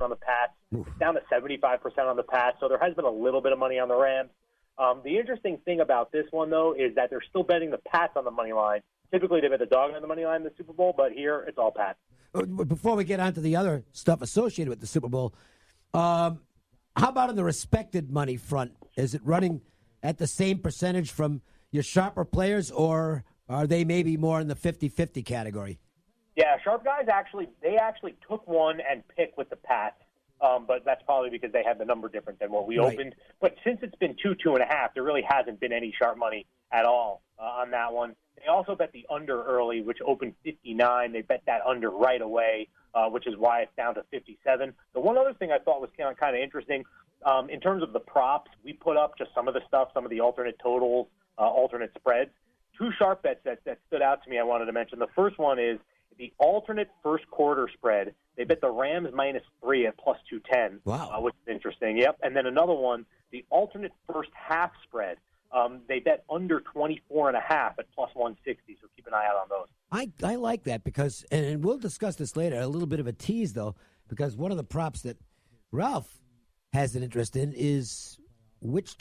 on the Pats. It's down to 75% on the Pats, so there has been a little bit of money on the Rams. The interesting thing about this one, though, is that they're still betting the Pats on the money line. Typically, they bet the dog on the money line in the Super Bowl, but here it's all Pats. Before we get on to the other stuff associated with the Super Bowl, how about on the respected money front? Is it running at the same percentage from your sharper players, or are they maybe more in the 50-50 category? Yeah, sharp guys actually took one and picked with the Pats, but that's probably because they had the number different than what we opened. But since it's been 2.5, there really hasn't been any sharp money at all on that one. They also bet the under early, which opened 59. They bet that under right away, which is why it's down to 57. The one other thing I thought was kind of interesting, in terms of the props, we put up just some of the stuff, some of the alternate totals, alternate spreads. Two sharp bets that stood out to me I wanted to mention. The first one is the alternate first quarter spread. They bet the Rams -3 at plus 210, which is interesting. Yep. And then another one, the alternate first half spread. They bet under 24.5 at plus 160, so keep an eye out on those. I like that because, and we'll discuss this later, a little bit of a tease, though, because one of the props that Ralph has an interest in is which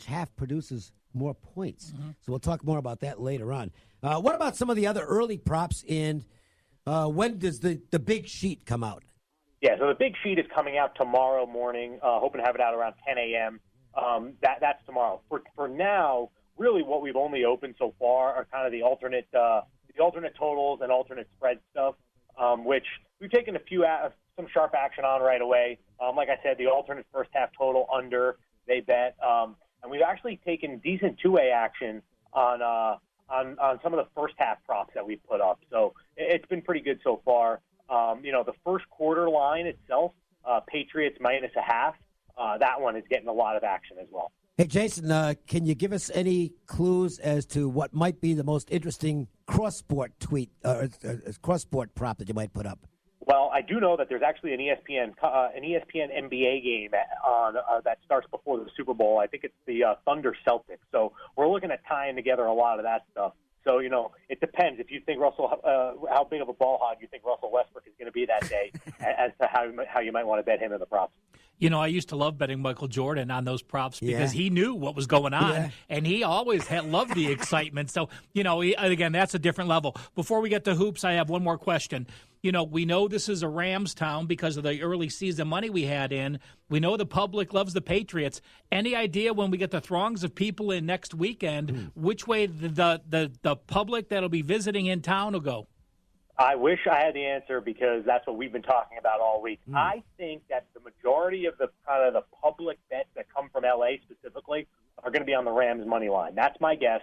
half produces more points. Mm-hmm. So we'll talk more about that later on. What about some of the other early props, and when does the big sheet come out? Yeah, so the big sheet is coming out tomorrow morning, hoping to have it out around 10 a.m., that's tomorrow. For now, really what we've only opened so far are kind of the alternate totals and alternate spread stuff, which we've taken some sharp action on right away. Like I said, the alternate first half total under, they bet, and we've actually taken decent two-way action on some of the first half props that we've put up. So it's been pretty good so far. The first quarter line itself, Patriots -0.5. That one is getting a lot of action as well. Hey, Jason, can you give us any clues as to what might be the most interesting cross-sport cross-sport prop that you might put up? Well, I do know that there's actually an ESPN NBA game on that starts before the Super Bowl. I think it's the Thunder Celtics. So we're looking at tying together a lot of that stuff. So, it depends. If you think how big of a ball hog you think Russell Westbrook is going to be that day as to how you might want to bet him in the props. I used to love betting Michael Jordan on those props because he knew what was going on, and he always loved the excitement. So, again, that's a different level. Before we get to hoops, I have one more question. We know this is a Rams town because of the early season money we had in. We know the public loves the Patriots. Any idea when we get the throngs of people in next weekend, which way the public that'll be visiting in town will go? I wish I had the answer because that's what we've been talking about all week. I think that the majority of the public bets that come from L.A. specifically are going to be on the Rams money line. That's my guess.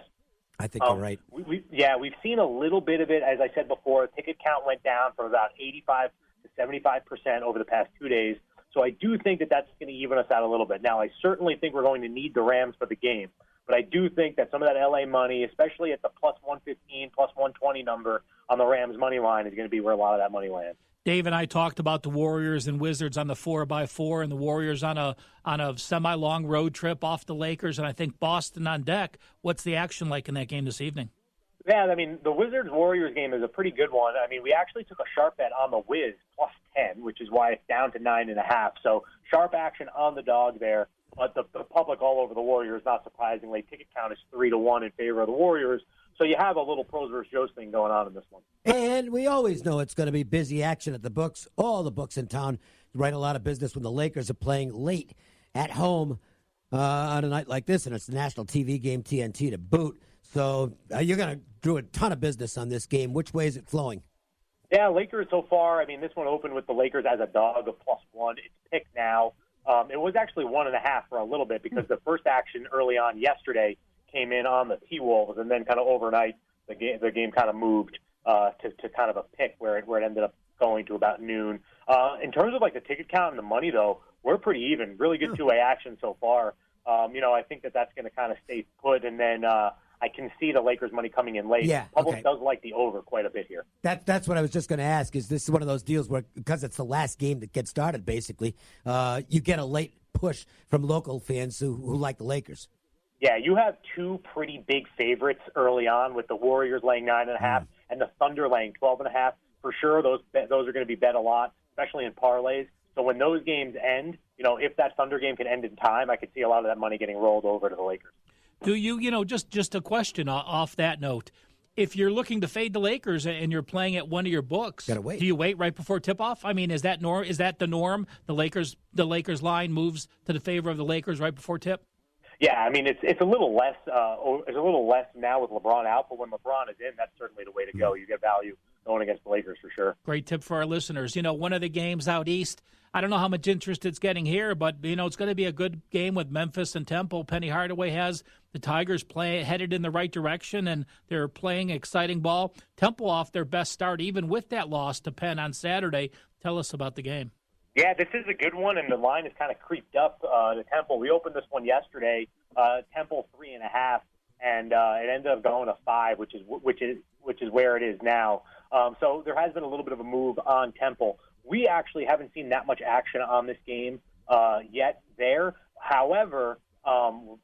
I think you're right. We've seen a little bit of it. As I said before, ticket count went down from about 85 to 75% over the past 2 days. So I do think that that's going to even us out a little bit. Now, I certainly think we're going to need the Rams for the game. But I do think that some of that L.A. money, especially at the plus 115, plus 120 number on the Rams money line, is going to be where a lot of that money lands. Dave and I talked about the Warriors and Wizards on the 4x4 and the Warriors on a semi-long road trip off the Lakers, and I think Boston on deck. What's the action like in that game this evening? Yeah, the Wizards-Warriors game is a pretty good one. We actually took a sharp bet on the Wiz plus 10, which is why it's down to 9.5. So sharp action on the dog there. But the public all over the Warriors, not surprisingly, ticket count is 3-1 in favor of the Warriors. So you have a little pros versus Joes thing going on in this one. And we always know it's going to be busy action at the books. All the books in town write a lot of business when the Lakers are playing late at home on a night like this, and it's the national TV game, TNT, to boot. So you're going to do a ton of business on this game. Which way is it flowing? Yeah, Lakers so far. This one opened with the Lakers as a dog of +1. It's picked now. It was actually 1.5 for a little bit because the first action early on yesterday came in on the T-Wolves, and then kind of overnight the game kind of moved to kind of a pick where it ended up going to about noon. In terms of the ticket count and the money, though, we're pretty even. Really good two-way action so far. I think that's going to kind of stay put, and then I can see the Lakers money coming in late. Yeah, Public does like the over quite a bit here. That's what I was just going to ask. Is this one of those deals where, because it's the last game that gets started, basically, you get a late push from local fans who like the Lakers? Yeah, you have two pretty big favorites early on with the Warriors laying 9.5 and the Thunder laying 12.5. For sure, those are going to be bet a lot, especially in parlays. So when those games end, if that Thunder game can end in time, I could see a lot of that money getting rolled over to the Lakers. Do you, just a question off that note, if you're looking to fade the Lakers and you're playing at one of your books, gotta wait. Do you wait right before tip-off? I mean, is that the norm? The Lakers line moves to the favor of the Lakers right before tip? Yeah, I mean it's a little less. It's a little less now with LeBron out, but when LeBron is in, that's certainly the way to go. You get value going against the Lakers for sure. Great tip for our listeners. One of the games out east, I don't know how much interest it's getting here, but it's going to be a good game with Memphis and Temple. Penny Hardaway has the Tigers headed in the right direction, and they're playing exciting ball. Temple off their best start, even with that loss to Penn on Saturday. Tell us about the game. Yeah, this is a good one, and the line has kind of creeped up to Temple. We opened this one yesterday, Temple 3.5, and it ended up going to 5, which is where it is now. So there has been a little bit of a move on Temple. We actually haven't seen that much action on this game yet there. However,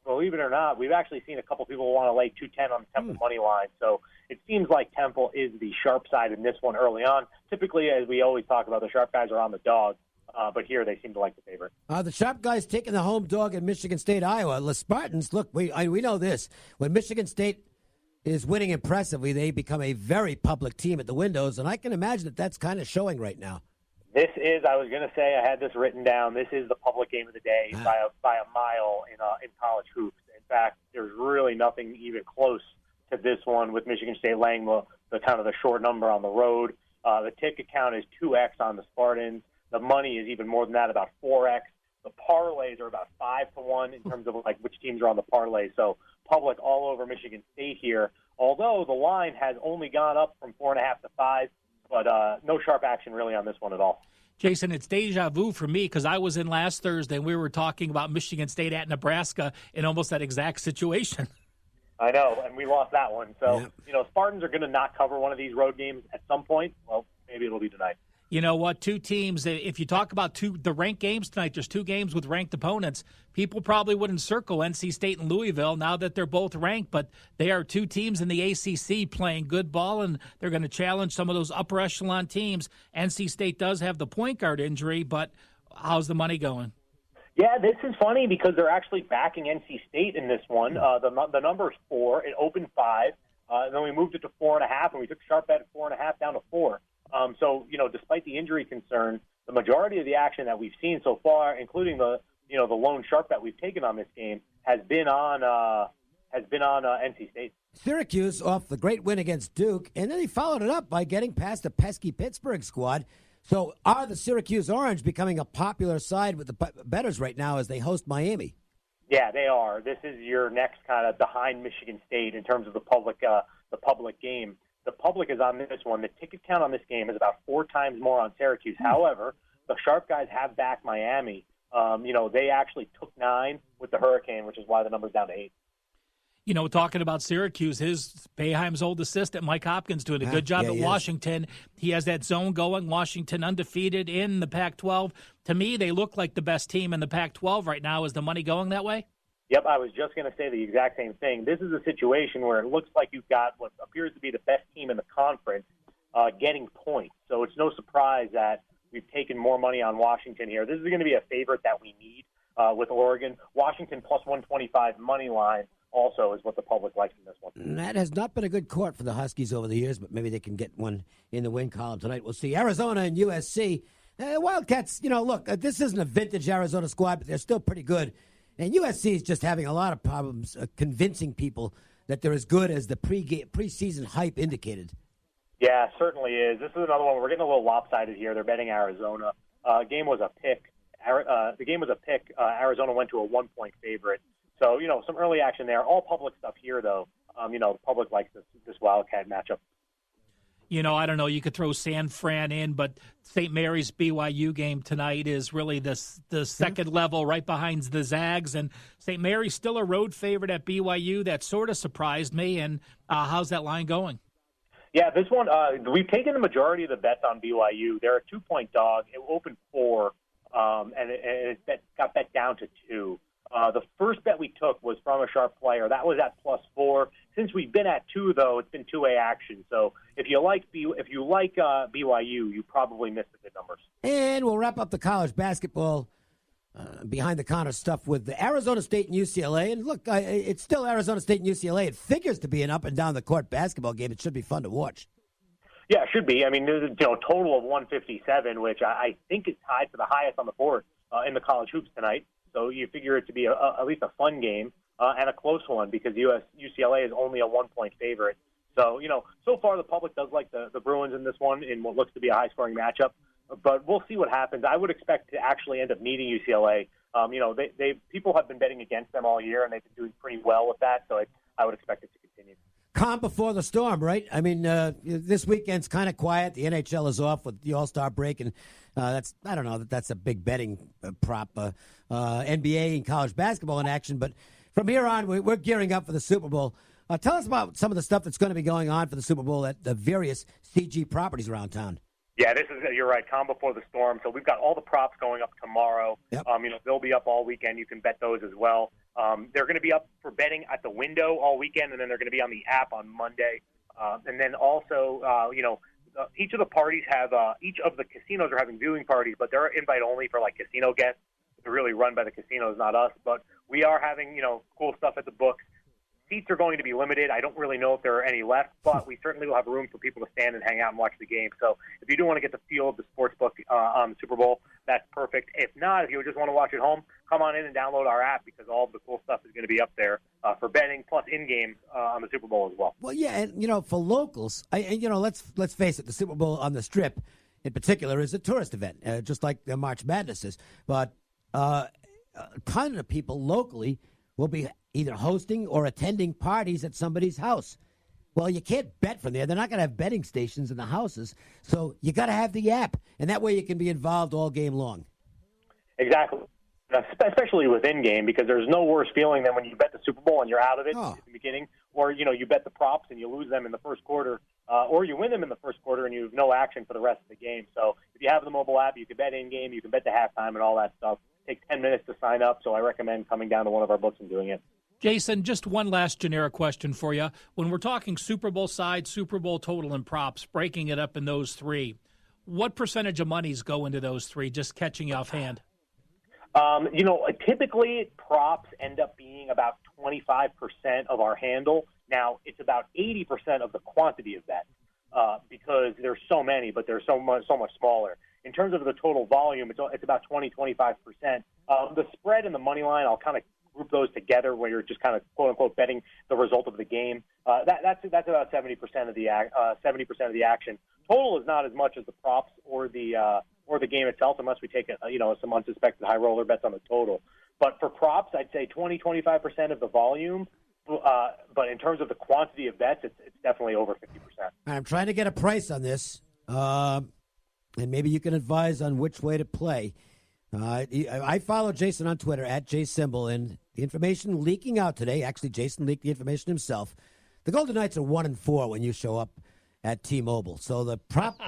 believe it or not, we've actually seen a couple people want to lay 210 on the Temple money line. So it seems like Temple is the sharp side in this one early on. Typically, as we always talk about, the sharp guys are on the dog. But here they seem to like the favorite. The sharp guys taking the home dog at Michigan State, Iowa. The Spartans, look, we know this. When Michigan State is winning impressively, they become a very public team at the windows, and I can imagine that that's kind of showing right now. This is, I was going to say, I had this written down, this is the public game of the day by a mile in college hoops. In fact, there's really nothing even close to this one with Michigan State laying the kind of the short number on the road. The ticket count is 2x on the Spartans. The money is even more than that, about 4x. The parlays are about 5-1 in terms of which teams are on the parlay. So public all over Michigan State here. Although the line has only gone up from 4.5 to 5, but no sharp action really on this one at all. Jason, it's deja vu for me because I was in last Thursday and we were talking about Michigan State at Nebraska in almost that exact situation. I know, and we lost that one. So, Spartans are going to not cover one of these road games at some point. Well, maybe it'll be tonight. You know what? Two teams, if you talk about the ranked games tonight, there's two games with ranked opponents. People probably wouldn't circle NC State and Louisville now that they're both ranked, but they are two teams in the ACC playing good ball, and they're going to challenge some of those upper echelon teams. NC State does have the point guard injury, but how's the money going? Yeah, this is funny because they're actually backing NC State in this one. The number is 4. It opened 5, and then we moved it to 4.5, and we took sharp bet at 4.5 down to 4. So, despite the injury concern, the majority of the action that we've seen so far, including the lone sharp bet we've taken on this game, has been on NC State. Syracuse off the great win against Duke, and then he followed it up by getting past the pesky Pittsburgh squad. So are the Syracuse Orange becoming a popular side with the bettors right now as they host Miami? Yeah, they are. This is your next kind of behind Michigan State in terms of the public game. The public is on this one. The ticket count on this game is about 4 times more on Syracuse. However, the sharp guys have backed Miami. They actually took 9 with the Hurricane, which is why the number's down to 8. Talking about Syracuse, his Boeheim's old assistant, Mike Hopkins, doing a good job at Washington. He has that zone going. Washington undefeated in the Pac-12. To me, they look like the best team in the Pac-12 right now. Is the money going that way? Yep, I was just going to say the exact same thing. This is a situation where it looks like you've got what appears to be the best team in the conference getting points. So it's no surprise that we've taken more money on Washington here. This is going to be a favorite that we need with Oregon. Washington plus 125 money line also is what the public likes in this one. That has not been a good court for the Huskies over the years, but maybe they can get one in the win column tonight. We'll see. Arizona and USC. Wildcats, look, this isn't a vintage Arizona squad, but they're still pretty good. And USC is just having a lot of problems convincing people that they're as good as the preseason hype indicated. Yeah, certainly is. This is another one. We're getting a little lopsided here. They're betting Arizona. Game was a pick. The game was a pick. Arizona went to a 1-point favorite. So, some early action there. All public stuff here, though. The public likes this Wildcat matchup. I don't know, you could throw San Fran in, but St. Mary's BYU game tonight is really the second level right behind the Zags. And St. Mary's still a road favorite at BYU. That sort of surprised me. And how's that line going? Yeah, this one, we've taken the majority of the bets on BYU. They're a 2-point dog. It opened 4, and it got bet down to 2. The first bet we took was from a sharp player. That was at +4. Since we've been at 2, though, it's been 2-way action. So if you like BYU, you probably missed the good numbers. And we'll wrap up the college basketball behind the counter stuff with the Arizona State and UCLA. And look, it's still Arizona State and UCLA. It figures to be an up and down the court basketball game. It should be fun to watch. Yeah, it should be. I mean, there's a total of 157, which I think is tied for the highest on the board in the college hoops tonight. So you figure it to be at least a fun game and a close one because UCLA is only a 1-point favorite. So, so far the public does like the Bruins in this one in what looks to be a high-scoring matchup. But we'll see what happens. I would expect to actually end up needing UCLA. People have been betting against them all year, and they've been doing pretty well with that. So I would expect it to continue. Calm before the storm, right? I mean, this weekend's kind of quiet. The NHL is off with the All-Star break, and that's a big betting prop. NBA and college basketball in action, but from here on, we're gearing up for the Super Bowl. Tell us about some of the stuff that's going to be going on for the Super Bowl at the various CG properties around town. Yeah, you're right. Calm before the storm. So we've got all the props going up tomorrow. Yep. They'll be up all weekend. You can bet those as well. They're going to be up for betting at the window all weekend, and then they're going to be on the app on Monday. And then also, each of the parties each of the casinos are having viewing parties, but they're invite only for like casino guests. They're really run by the casinos, not us. But we are having cool stuff at the books. Seats are going to be limited. I don't really know if there are any left, but we certainly will have room for people to stand and hang out and watch the game. So if you do want to get the feel of the sports book on the Super Bowl, that's perfect. If not, if you just want to watch at home, come on in and download our app because all of the cool stuff is going to be up there for betting plus in-game on the Super Bowl as well. Well, yeah, and for locals, let's face it, the Super Bowl on the Strip in particular is a tourist event, just like the March Madness is. But a ton of people locally will be either hosting or attending parties at somebody's house. Well, you can't bet from there. They're not going to have betting stations in the houses, so you got to have the app, and that way you can be involved all game long. Exactly, especially with in-game, because there's no worse feeling than when you bet the Super Bowl and you're out of it at the beginning, or you bet the props and you lose them in the first quarter, or you win them in the first quarter and you have no action for the rest of the game. So if you have the mobile app, you can bet in-game, you can bet the halftime and all that stuff. It takes 10 minutes to sign up, so I recommend coming down to one of our books and doing it. Jason, just one last generic question for you. When we're talking Super Bowl side, Super Bowl total, and props, breaking it up in those three, what percentage of monies go into those three, just catching you offhand? Typically props end up being about 25% of our handle. Now, it's about 80% of the quantity of that because there's so many, but they're so much smaller. In terms of the total volume, it's about 20-25%. The spread and the money line, I'll kind of group those together where you're just kind of quote unquote betting the result of the game. That's about 70% of the 70% of the action. Total is not as much as the props or the game itself, unless we take some unsuspected high roller bets on the total. But for props, I'd say 20-25% of the volume. But in terms of the quantity of bets, it's definitely over 50%. I'm trying to get a price on this, and maybe you can advise on which way to play. I follow Jason on Twitter at JSimbal, and the information leaking out today. Actually, Jason leaked the information himself. The Golden Knights are 1-4 when you show up at T-Mobile. So the prop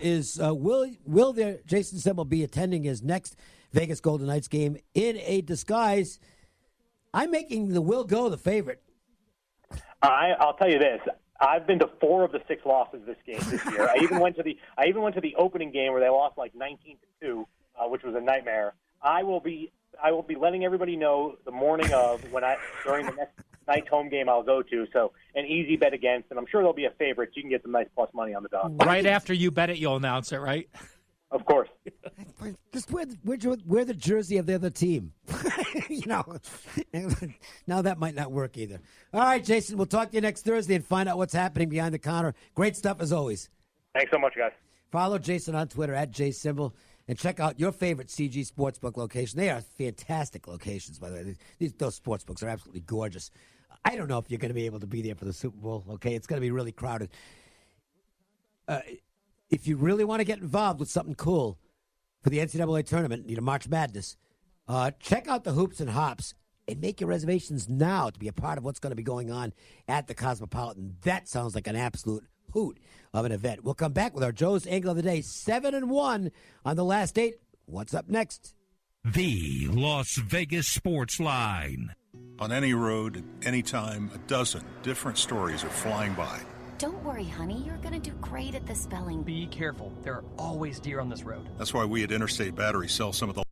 is will there Jason Simbal be attending his next Vegas Golden Knights game in a disguise? I'm making the Will Go the favorite. I'll tell you this. I've been to 4 of the 6 losses this year. I even went to the opening game where they lost like 19-2. Which was a nightmare. I will be letting everybody know the morning of during the next night's home game I'll go to. So an easy bet against, and I'm sure there'll be a favorite. So you can get some nice plus money on the dog. Right after you bet it, you'll announce it, right? Of course. Just wear the jersey of the other team. Now that might not work either. All right, Jason, we'll talk to you next Thursday and find out what's happening behind the counter. Great stuff as always. Thanks so much, guys. Follow Jason on Twitter at JSimbal. And check out your favorite CG Sportsbook location. They are fantastic locations, by the way. Those sportsbooks are absolutely gorgeous. I don't know if you're going to be able to be there for the Super Bowl, okay? It's going to be really crowded. If you really want to get involved with something cool for the NCAA tournament, March Madness, check out the Hoops and Hops and make your reservations now to be a part of what's going to be going on at the Cosmopolitan. That sounds like an absolute hoot of an event. We'll come back with our Joe's Angle of the Day, 7-1 on the last 8. What's up next? The Las Vegas Sports Line. On any road, at any time, a dozen different stories are flying by. Don't worry, honey. You're going to do great at the spelling. Be careful. There are always deer on this road. That's why we at Interstate Battery sell some of the